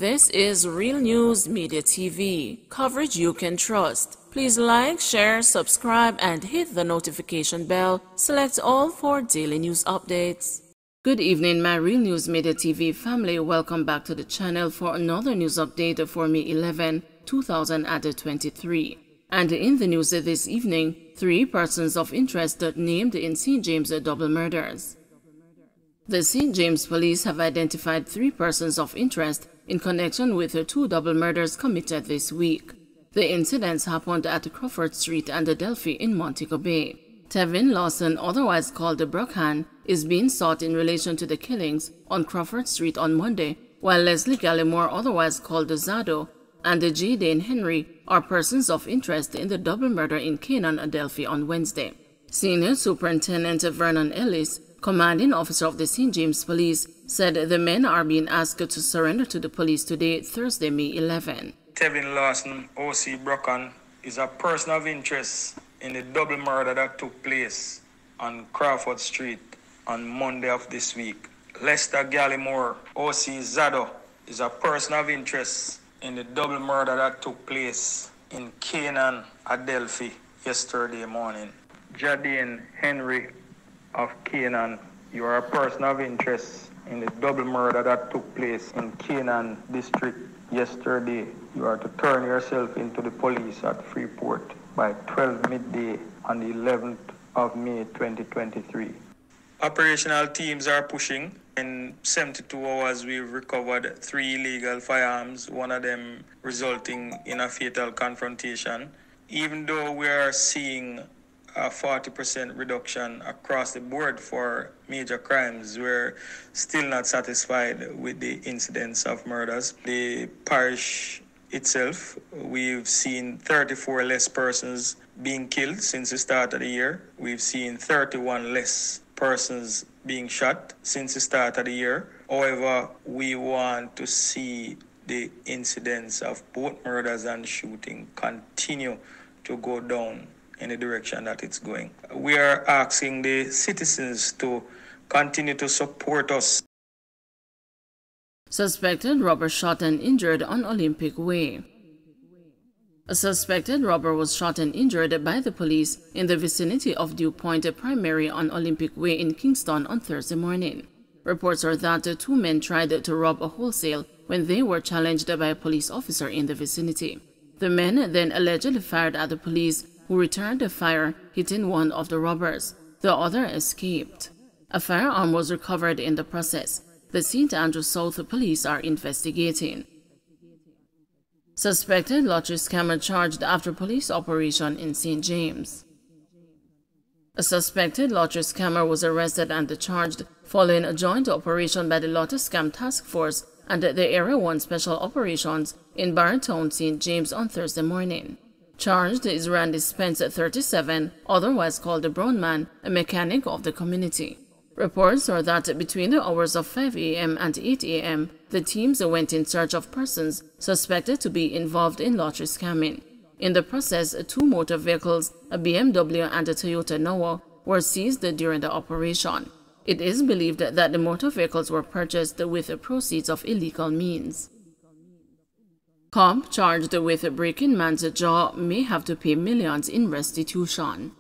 This is Real News Media TV, coverage you can trust. Please like, share, subscribe, and hit the notification bell. Select all for daily news updates. Good evening, my Real News Media TV family. Welcome back to the channel for another news update for May 11, 2023. And in the news this evening, 3 persons of interest named in St. James double murders. The St. James police have identified 3 persons of interest in connection with the 2 double murders committed this week. The incidents happened at Crawford Street and Adelphi in Montego Bay. Tevin Lawson, otherwise called Brookham, is being sought in relation to the killings on Crawford Street on Monday, while Leslie Gallimore, otherwise called Zado, and J. Dane Henry are persons of interest in the double murder in Canaan, Adelphi on Wednesday. Senior Superintendent Vernon Ellis, commanding officer of the St. James Police, said the men are being asked to surrender to the police today, Thursday, May 11. Tevin Lawson, O.C. Brookham, is a person of interest in the double murder that took place on Crawford Street on Monday of this week. Lester Gallimore, O.C. Zado, is a person of interest in the double murder that took place in Canaan, Adelphi, yesterday morning. Jadine Henry of Canaan, you are a person of interest in the double murder that took place in Canaan District yesterday. You are to turn yourself into the police at Freeport by 12 midday on the 11th of May 2023. Operational teams are pushing. In 72 hours, we've recovered 3 illegal firearms, one of them resulting in a fatal confrontation. Even though we are seeing a 40% reduction across the board for major crimes, we're still not satisfied with the incidence of murders. The parish itself, we've seen 34 less persons being killed since the start of the year. We've seen 31 less persons being shot since the start of the year. However, we want to see the incidence of both murders and shooting continue to go down in the direction that it's going. We are asking the citizens to continue to support us. Suspected robber shot and injured on Olympic Way. A suspected robber was shot and injured by the police in the vicinity of Dew Point Primary on Olympic Way in Kingston on Thursday morning. Reports are that 2 men tried to rob a wholesale when they were challenged by a police officer in the vicinity. The men then allegedly fired at the police, who returned the fire, hitting one of the robbers. The other escaped. A firearm was recovered in the process. The St. Andrew South police are investigating. Suspected lottery scammer charged after police operation in St. James. A suspected lottery scammer was arrested and charged following a joint operation by the Lottery Scam Task Force and the Area 1 Special Operations in Barretown, St. James on Thursday morning. Charged is Randy Spence, 37, otherwise called the Brown Man, a mechanic of the community. Reports are that between the hours of 5 a.m. and 8 a.m., the teams went in search of persons suspected to be involved in lottery scamming. In the process, 2 motor vehicles, a BMW and a Toyota Noah, were seized during the operation. It is believed that the motor vehicles were purchased with the proceeds of illegal means. Cop charged with breaking man's jaw may have to pay millions in restitution.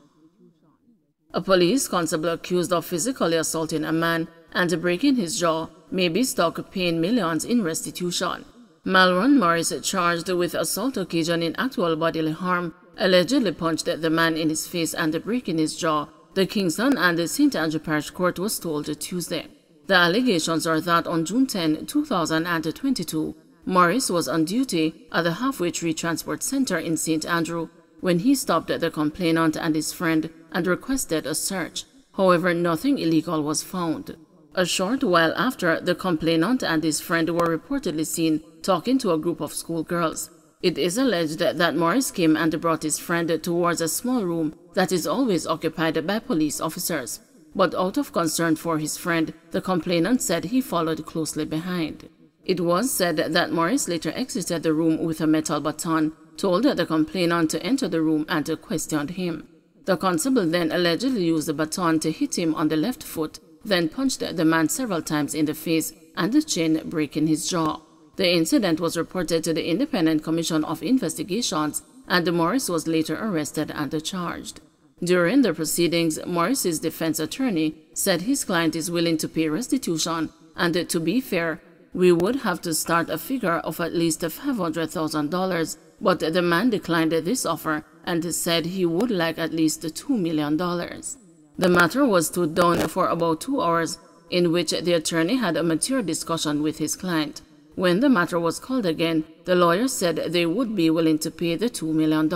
A police constable accused of physically assaulting a man and breaking his jaw may be stuck paying millions in restitution. Malron Morris, charged with assault occasioning actual bodily harm, allegedly punched the man in his face and breaking his jaw, the Kingston and the St. Andrew Parish Court was told Tuesday. The allegations are that on June 10, 2022, Morris was on duty at the Halfway Tree Transport Center in St. Andrew when he stopped the complainant and his friend and requested a search. However, nothing illegal was found. A short while after, the complainant and his friend were reportedly seen talking to a group of schoolgirls. It is alleged that Morris came and brought his friend towards a small room that is always occupied by police officers. But out of concern for his friend, the complainant said he followed closely behind. It was said that Morris later exited the room with a metal baton, told the complainant to enter the room and questioned him. The constable then allegedly used the baton to hit him on the left foot, then punched the man several times in the face and the chin, breaking his jaw. The incident was reported to the Independent Commission of Investigations, and Morris was later arrested and charged. During the proceedings, Morris's defense attorney said his client is willing to pay restitution, and to be fair, we would have to start a figure of at least $500,000, but the man declined this offer and said he would like at least $2 million. The matter was stood down for about 2 hours, in which the attorney had a mature discussion with his client. When the matter was called again, the lawyer said they would be willing to pay the $2 million.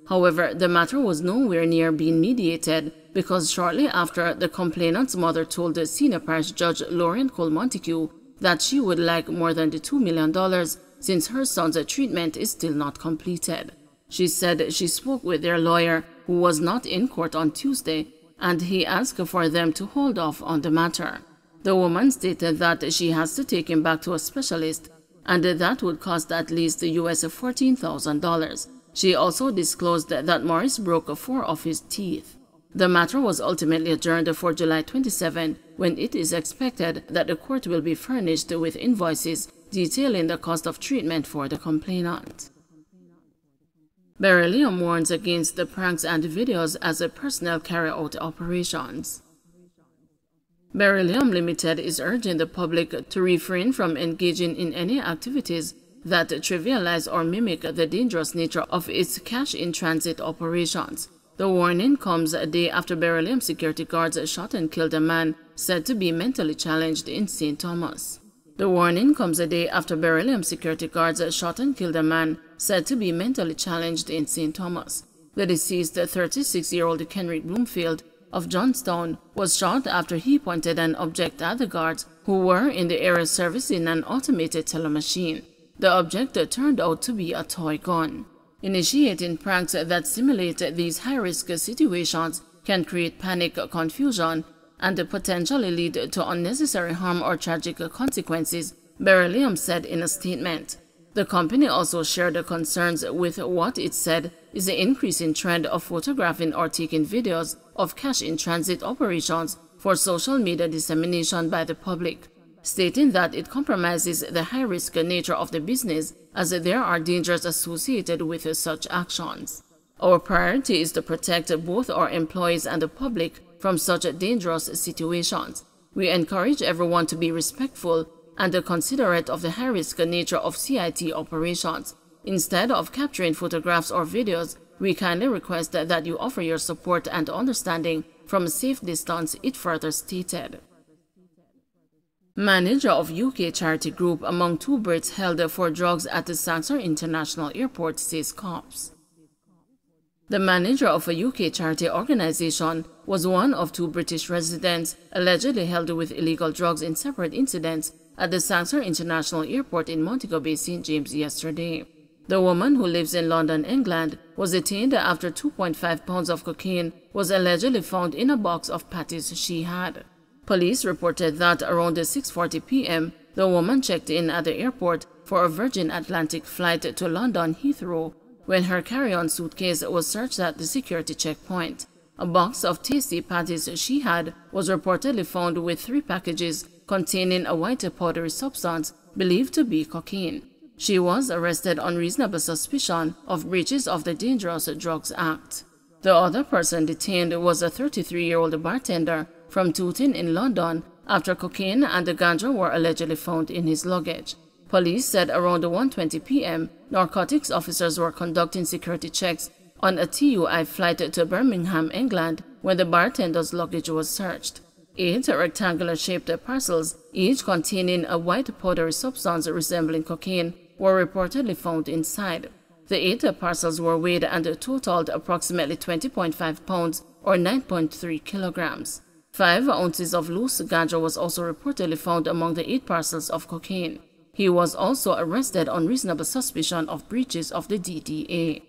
However, the matter was nowhere near being mediated because shortly after, the complainant's mother told the senior parish judge Lauren Cole Montague that she would like more than the $2 million since her son's treatment is still not completed. She said she spoke with their lawyer, who was not in court on Tuesday, and he asked for them to hold off on the matter. The woman stated that she has to take him back to a specialist, and that would cost at least US $14,000. She also disclosed that Morris broke 4 of his teeth. The matter was ultimately adjourned for July 27, when it is expected that the court will be furnished with invoices detailing the cost of treatment for the complainant. Beryllium warns against the pranks and videos as a personnel carry out operations. Beryllium Limited is urging the public to refrain from engaging in any activities that trivialize or mimic the dangerous nature of its cash-in-transit operations. The warning comes a day after Beryllium security guards shot and killed a man said to be mentally challenged in St. Thomas. The warning comes a day after Beryllium security guards shot and killed a man said to be mentally challenged in St. Thomas. The deceased 36-year-old Kenrick Bloomfield of Johnstown was shot after he pointed an object at the guards who were in the area servicing an automated teller machine. The object turned out to be a toy gun. Initiating pranks that simulate these high-risk situations can create panic, confusion, and potentially lead to unnecessary harm or tragic consequences, Beryllium said in a statement. The company also shared concerns with what it said is the increasing trend of photographing or taking videos of cash-in-transit operations for social media dissemination by the public, stating that it compromises the high-risk nature of the business as there are dangers associated with such actions. Our priority is to protect both our employees and the public from such dangerous situations. We encourage everyone to be respectful and considerate of the high-risk nature of CIT operations. Instead of capturing photographs or videos, we kindly request that you offer your support and understanding from a safe distance, it further stated. Manager of UK charity group among 2 Brits held for drugs at the Saxor International Airport, says cops. The manager of a UK charity organization was one of 2 British residents allegedly held with illegal drugs in separate incidents at the Saxor International Airport in Montego Bay, St. James yesterday. The woman, who lives in London, England, was detained after 2.5 pounds of cocaine was allegedly found in a box of patties she had. Police reported that around 6:40 p.m., the woman checked in at the airport for a Virgin Atlantic flight to London Heathrow when her carry-on suitcase was searched at the security checkpoint. A box of tasty patties she had was reportedly found with 3 packages containing a white powdery substance believed to be cocaine. She was arrested on reasonable suspicion of breaches of the Dangerous Drugs Act. The other person detained was a 33-year-old bartender from Tooting in London after cocaine and the ganja were allegedly found in his luggage. Police said around 1:20 p.m., narcotics officers were conducting security checks on a TUI flight to Birmingham, England, when the bartender's luggage was searched. 8 rectangular-shaped parcels, each containing a white powdery substance resembling cocaine, were reportedly found inside. The 8 parcels were weighed and totaled approximately 20.5 pounds or 9.3 kilograms. 5 ounces of loose ganja was also reportedly found among the 8 parcels of cocaine. He was also arrested on reasonable suspicion of breaches of the DDA.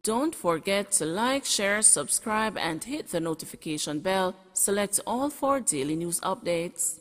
Don't forget to like, share, subscribe, and hit the notification bell. Select all for daily news updates.